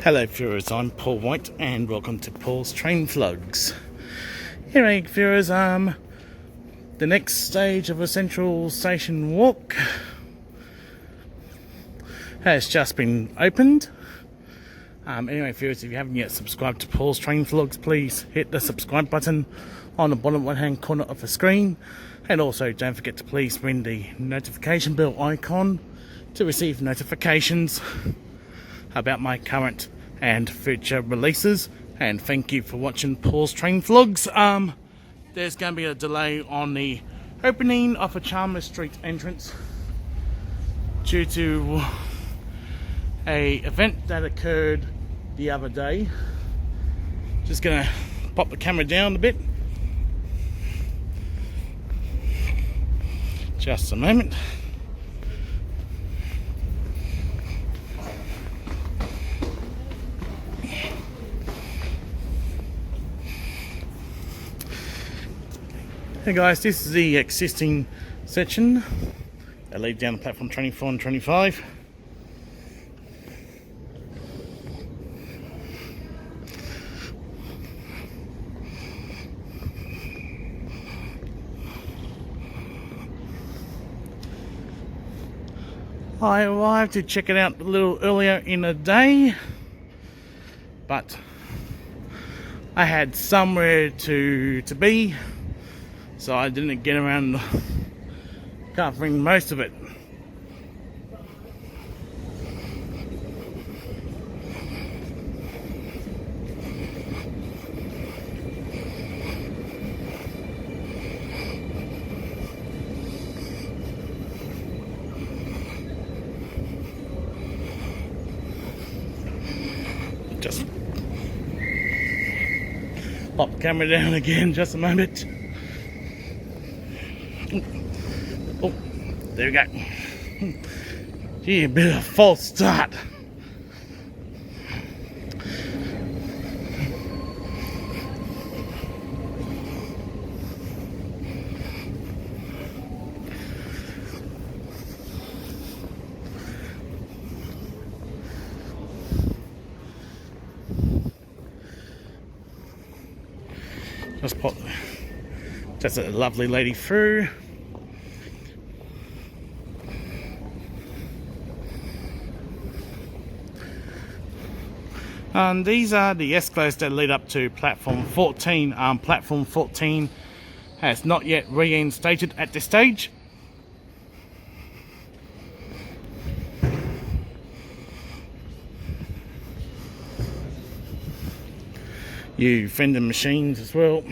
Hello viewers, I'm Paul White and welcome to Paul's Train Vlogs. Anyway viewers, the next stage of a Central Station walk has just been opened. Anyway viewers, if you haven't yet subscribed to Paul's Train Vlogs, please hit the subscribe button on the bottom right hand corner of the screen, and also don't forget to please ring the notification bell icon to receive notifications about my current and future releases. And thank you for watching Paul's Train Vlogs. There's going to be a delay on the opening of a Chalmers Street entrance due to a event that occurred the other day. Just gonna pop the camera down a bit. Just a moment. Hey guys, this is the existing section that leads down to platform 24 and 25. I arrived to check it out a little earlier in the day, but I had somewhere to be, so I didn't get around covering most of it. Just pop the camera down again, just a moment. Oh, there we go. Gee, a bit of a false start. Just pop, just a lovely lady through. These are the escalators that lead up to platform 14. Platform 14 has not yet reinstated at this stage. You vending machines as well.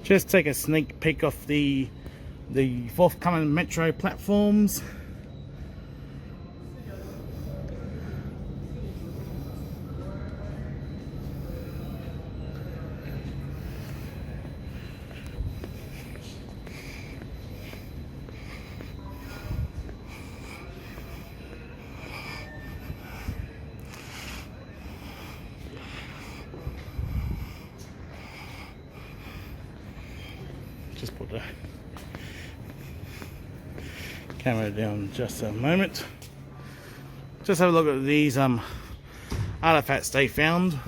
Just take a sneak peek of the forthcoming metro platforms. Just put the camera down just a moment. Just have a look at these artifacts they found.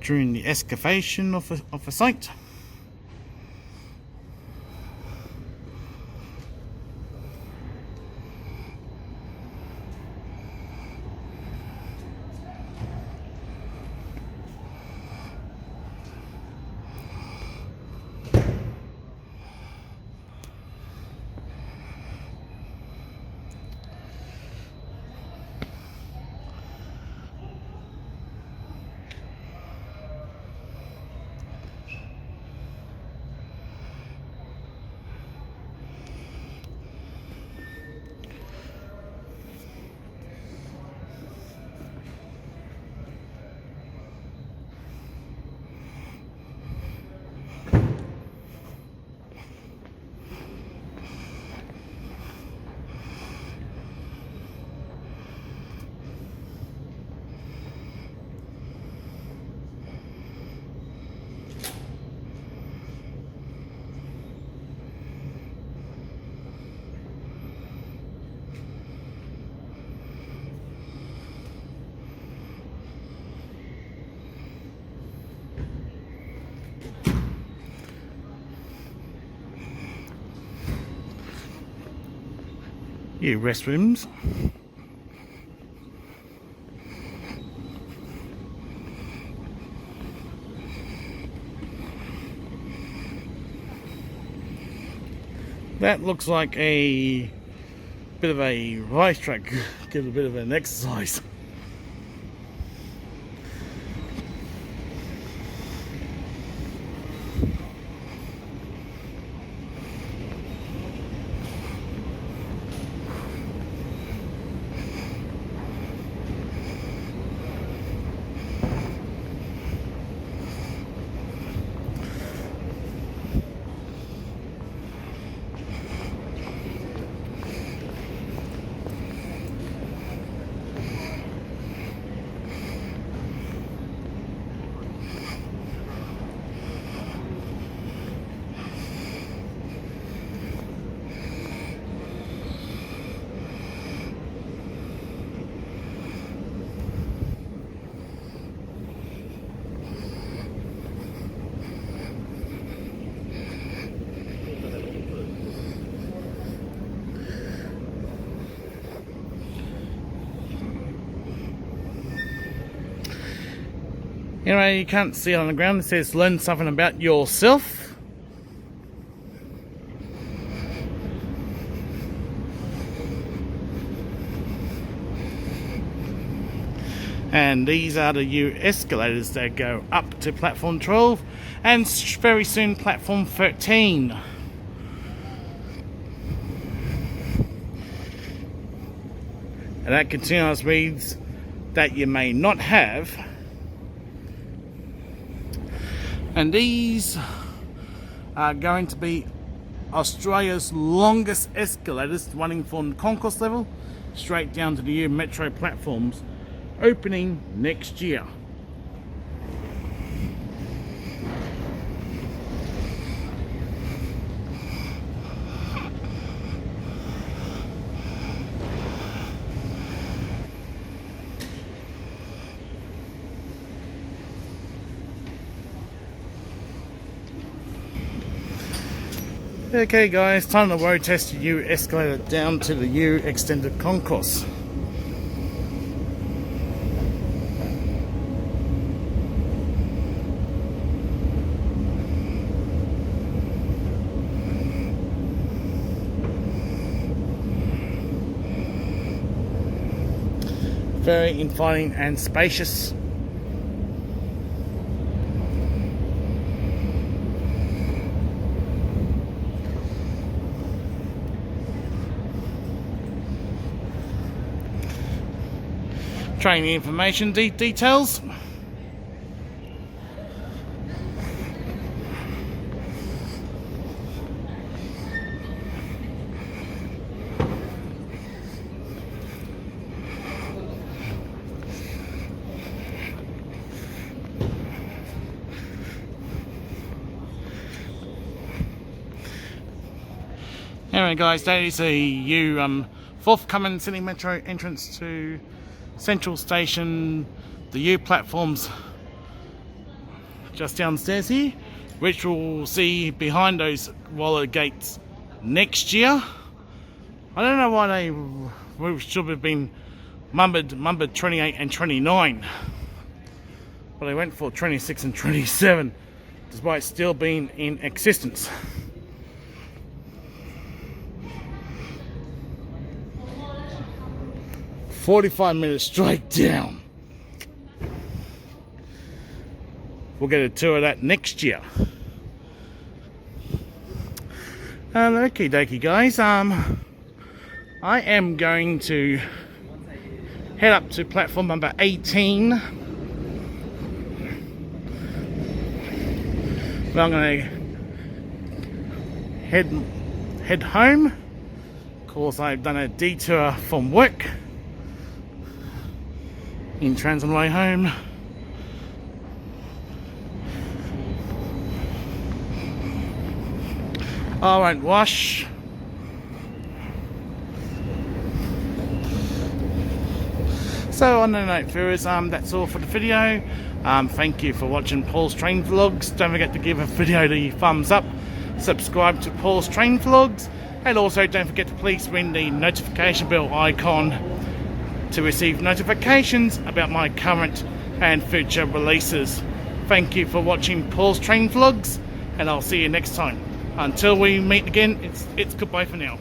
During the excavation of a site. New restrooms. That looks like a bit of a racetrack. Give a bit of an exercise. Anyway, you can't see it on the ground. It says learn something about yourself. And these are the new escalators that go up to platform 12 and very soon platform 13. And that continuous reads that you may not have. And these are going to be Australia's longest escalators, running from concourse level straight down to the new metro platforms, opening next year. Okay guys, time to road test the U escalator down to the U extended concourse. Very inviting and spacious. Training information details. Anyway guys, that is the forthcoming Sydney Metro entrance to Central Station, the U platforms just downstairs here, which we'll see behind those roller gates next year. I don't know why we should have been numbered 28 and 29, but they went for 26 and 27 despite still being in existence. "45 minutes straight down." We'll get a tour of that next year. Okie dokie guys, I am going to head up to platform number 18. Well, I'm going to head home. Of course, I've done a detour from work in transit way home. I won't wash. So on the note viewers, that's all for the video. Thank you for watching Paul's Train Vlogs. Don't forget to give a video the thumbs up, subscribe to Paul's Train Vlogs, And also don't forget to please ring the notification bell icon to receive notifications about my current and future releases. Thank you for watching Paul's Train Vlogs, and I'll see you next time. Until we meet again, it's goodbye for now.